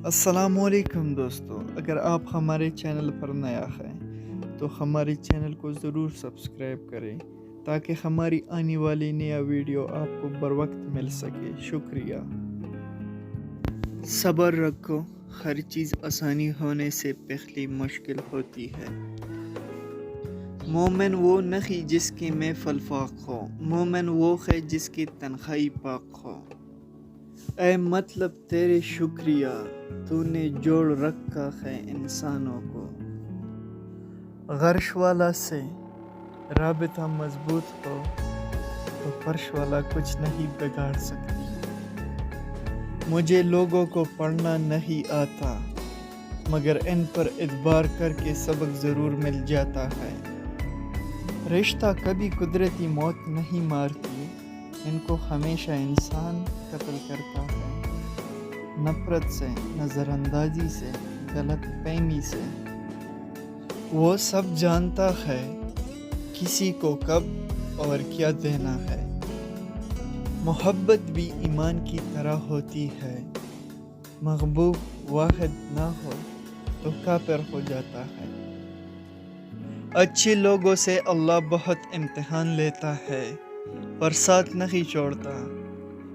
السلام علیکم دوستو، اگر آپ ہمارے چینل پر نیا ہیں تو ہمارے چینل کو ضرور سبسکرائب کریں تاکہ ہماری آنے والی نیا ویڈیو آپ کو بر وقت مل سکے۔ شکریہ۔ صبر رکھو، ہر چیز آسانی ہونے سے پہلے مشکل ہوتی ہے۔ مومن وہ نہیں جس کی محفل فاق ہو، مومن وہ ہے جس کی تنہائی پاک ہو۔ اے مطلب تیرے شکریہ، تو نے جوڑ رکھا ہے انسانوں کو۔ غرش والا سے رابطہ مضبوط ہو تو فرش والا کچھ نہیں بگاڑ سکتی۔ مجھے لوگوں کو پڑھنا نہیں آتا مگر ان پر اعتبار کر کے سبق ضرور مل جاتا ہے۔ رشتہ کبھی قدرتی موت نہیں مارتی، ان کو ہمیشہ انسان قتل کرتا ہے۔ نفرت سے، نظر اندازی سے، غلط فہمی سے۔ وہ سب جانتا ہے کسی کو کب اور کیا دینا ہے۔ محبت بھی ایمان کی طرح ہوتی ہے، محبوب واحد نہ ہو تو کافر ہو جاتا ہے۔ اچھے لوگوں سے اللہ بہت امتحان لیتا ہے پر ساتھ نہیں چھوڑتا،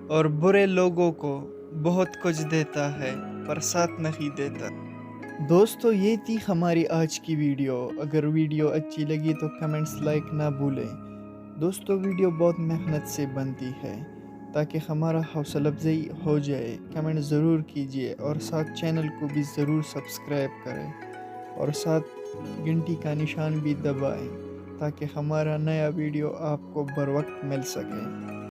اور برے لوگوں کو بہت کچھ دیتا ہے پر ساتھ نہیں دیتا۔ دوستو، یہ تھی ہماری آج کی ویڈیو۔ اگر ویڈیو اچھی لگی تو کمنٹس لائک نہ بھولیں۔ دوستو، ویڈیو بہت محنت سے بنتی ہے تاکہ ہمارا حوصلہ افزائی ہو جائے۔ کمنٹ ضرور کیجیے اور ساتھ چینل کو بھی ضرور سبسکرائب کریں اور ساتھ گھنٹی کا نشان بھی دبائیں تاکہ ہمارا نیا ویڈیو آپ کو بر وقت مل سکے۔